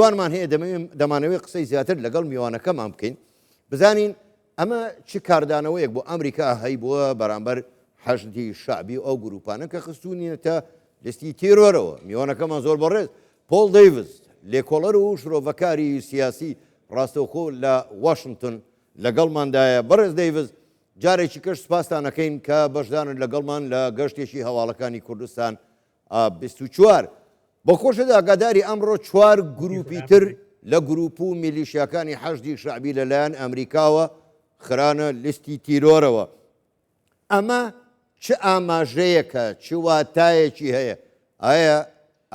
وانمان هەیە دەمانەوەی قسەی زیاتر لەگەڵ میوانەکەمان بکەین بزانین ئەمە چ کاردانەوەیەک بۆ ئەمریکا هەی بووە بەرامبەر حەشدی شعبی ئەو گروپانە کە خستوونیەتە لستی تیرۆرەوە میوانەکەمان زۆر بەڕێز پۆل دەیڤس لێکۆڵەر و شرۆڤەکاری سیاسی ڕاستەوخۆ لە واشنگتن لەگەڵماندایە بەڕێز دەیڤس جارێکی کەش سپاسانەکەین کە بەشدانن لەگەڵمان لە گەشتێکی هەواڵەکانی کوردستان 24 بۆ خۆشەدا ئاگاداری ئەمڕۆ 4 گروپی تر لە گروپ و میلیشیاکانی حەشدی شعبی لەلایەن ئەمریکاوە خرانە لیستی تیرۆرەوە ئەمە چ ئاماژەیەکە چ واتایەکی هەیە ئایا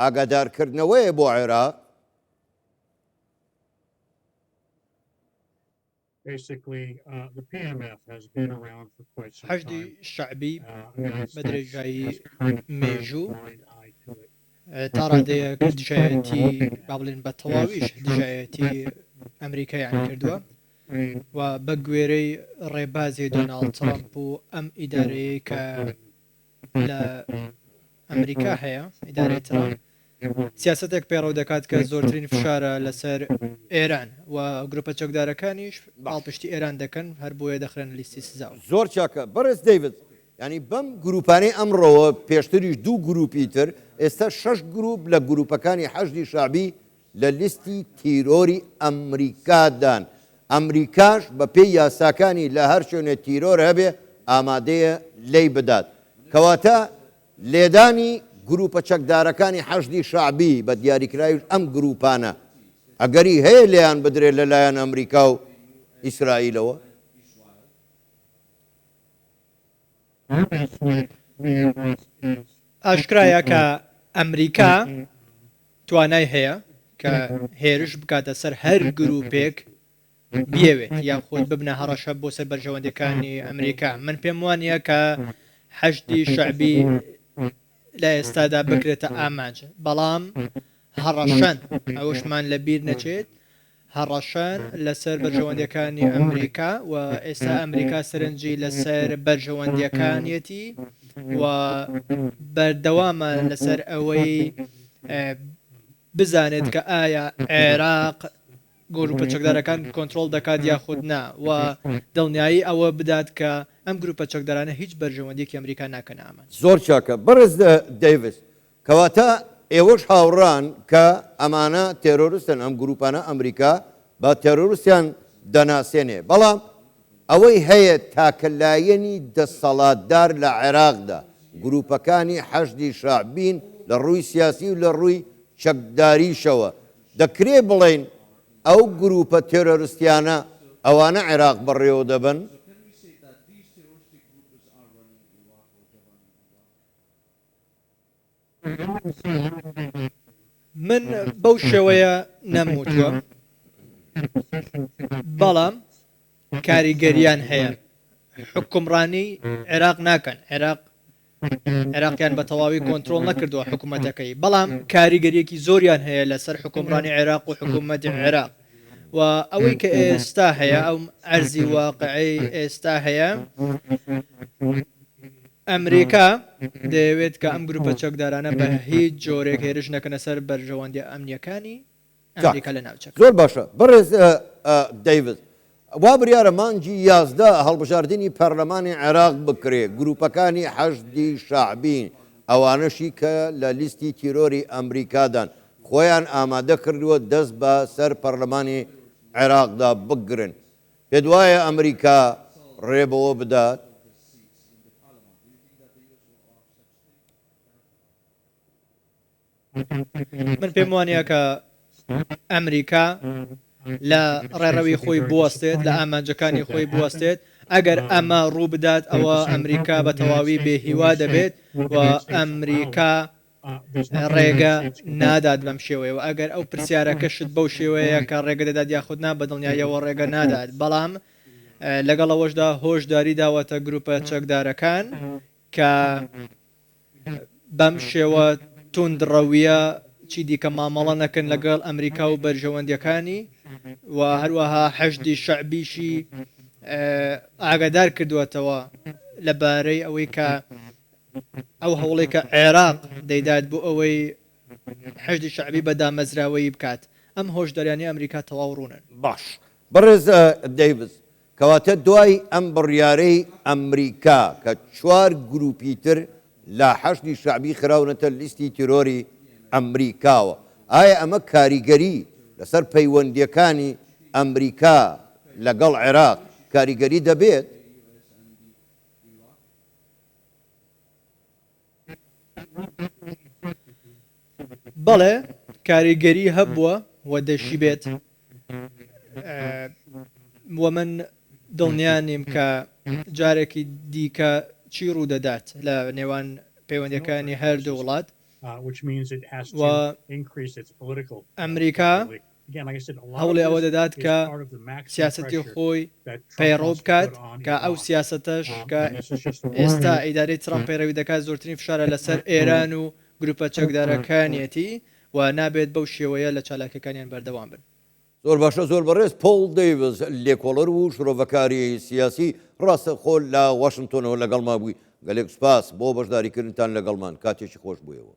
ئاگادارکردنەوەیە بۆ عێراق حەشدی شعبی بە درێژایی مێژوو تا ڕادەیە دژایەتی با بڵێن بە تەواویش دژایەتی ئەمریکایان کردووە و بە گوێرەی ڕێبازی دۆناڵد ترامپ و ئەم ئیدارەیە کە لە ئەمریکا هەیە ئیدارەی ترامپ سیاستێک پێڕەو دەکات کە زۆرترین فشارە لەسەر ئێران و گروپە چەکدارەکانیش باڵپشتی ئێران دەکەن هەر بۆیە دەخرێن لیستی سزا زۆر چاکە بەڕێز دەیڤد ینی بەم گروپانەی ئەمڕۆوە پێشتریش 2 گروپی تر ئێستا 6 گروپ لە گروپەکانی حەشدی شعبی لە لیستی تیرۆری ئەمریکادان ئەمریکاش بە پێی یاساکانی لە هەر شوێنێ تیرۆر هەبێ ئامادەیە لی بدات کەواتە لێدانی گروپە چەکدارەکانی حەشدی شعبی بە دیاریکراوی ئەم گروپانە ئەگەری هەیە لێیان بدرێت لەلایەن ئەمریکا و ئیسرائیلەوە ئاشکرایە کە ئەمریکا توانای هەیە کە هێرش بکاتە سەر هەر گروپێک بێوێت یان خۆت ببنە هەڕەشە بۆ سەر بەرژەوەندەکانی ئەمریکا من پێم وانە کە حەشدی شعبی لە ئێستادا بکرێتە ئامانج بەڵام هەڕەشەن ئەوشمان لە بیر نەچێت هەڕەشەن لەسەر بەرژەوەندەکانی ئەمریکا و ئێستا ئەمریکا سەرنجی لەسەر بەرژەوەندیەکانیەتی و بەردەوامە لەسەر ئەوەی بزانێت کە ئایا عێراق گروپە چەکدارەکان کۆنتترۆل دەکات یاخود نا و دڵنیایی ئەوە بدات کە ئەم گروپە چەکدارانە هیچ بەرژەوەندێکی ئەمریکا ناکەن ئامانج زۆر چاکە بەڕێز دەیڤس کەواتە ئێوەش هاوڕان کە ئەمانە تێرۆریستن ئەم گروپانە ئەمریکا بە تێرۆریستیان دەناسێنێ بەڵام ئەوەی هەیە تاکەلایەنی دەسەڵاتدار لە عێراقدا گروپەکانی حەشدی شعبین لە ڕووی سیاسی و لە ڕووی چەکداریشەوە دەکرێت بڵێن ئەو گروپە تێرۆریستیانە ئەوانە عێراق بەڕێوە دەبن من بەو شێوەیە نەموتووە بەڵام کاریگەریان هەیە حکومڕانی عێراق ناکەن عێراقیان بە تەواوی کۆنتترۆل نەکردووە حکوومەتەکەی بەڵام کاریگەریەکی زۆریان هەیە لەسەر حکومڕانی عێراق و حکوومەتی عێراق و ئەوەی کە ئێستا هەیە ئەو ئەرزی واقعی ئێستا هەیە ئەمریکا دەیەوێت کە ئەم گروپە چەکدارانە بە هیچ جۆرێک هێرش نەکەنە سەر بەرژەوەندی ئەمنیەکانی ئەمریکا لە ناوچەکە زۆر باشە بەڕێز دەیڤد وا بریارە مانگی 11 هەڵبژاردننی پەرلەمانی عێراق بکرێت گروپەکانی حەشدی شعبین ئەوانەشی کە لە لیستی تیرۆری ئەمریکادان خۆیان ئامادە کردووە دەست بە سەر پەرلەمانی عێراقدا بگرن پێت وایە ئەمریکا ڕێبەوە بدات من پێم وانە کە ئەمریکا لە ڕێڕەوی خۆی بوەستێت لە ئامانجەکانی خۆی بوەستێت ئەگەر ئەمە ڕوو بدات ئەوە ئەمریکا بە تەواوی بێهیوا دەبێت و ئەمریکا ڕێگە نادات بەم شێوەیە و ئەگەر ئەو پرسیارەکەشت بەو شێوەیە کە ڕێگە دەدات یاخودنا بە دڵنیایەوە ڕێگە نادات بەڵام لەگەڵەوەشدا هۆشداری داوەتە گروپە چەکدارەکان کە بەم شێوە توندڕەویە چی دیکە مامەڵە نەکەن لەگەڵ ئەمریکا و بەرژەوەندیەکانی و هەروەها حەشدی شەعبیشی ئاگادار کردوێتەوە لەبارەی ئەوەی کە ئەو هەوڵێک کە عێراق دەیدات بۆ ئەوەی حەشدی شەعبی بەدامەزراوەی بکات ئەم هۆشداریانی ئەمریکا تەواو ڕوونن. باش بەڕێز دەیڤز کەواتە دوای ئەم بڕیارەی ئەمریکا کە 4 گروپی تر لە حەشدی شعبی خراونەتە لیستی تیرۆری ئەمریکاوە ئایا ئەمە کاریگەری لەسەر پەیوەندیەکانی ئەمریکا لەگەڵ عێراق کاریگەری دەبێت؟ بەڵێ کاریگەری هەبووە و دەشی بێت وە من دڵنیانیم کە جارێکی دیکە چی ڕوودەدات لە نێوان پەیوەندیەکانی هەردوو وڵات و ئەمریکا هەوڵی ئەوە دەدات کە سیاسەتی خۆی پەیڕۆ بکات کە ئەو سیاسەتەش کە ئێستا ئیدارەی ترامپ پەیڕەوی دەکات زۆرترین فشارە لەسەر ئێران و گروپە چەکدارەکانیەتی و نابێت بەو شێوەیە لە چالاکیەکانیان بەردەوام بن. زۆر باشە زۆر بەڕێز پۆڵ دەیڤز لێکۆڵەر و شرۆڤەکاری سیاسی ڕاستە خۆل لە واشنگتۆنەوە لەگەڵ ما بووی گەلێک سپاس بۆ بەشداریکردنتان لەگەڵمان کاتێکی خۆش بوویەوە.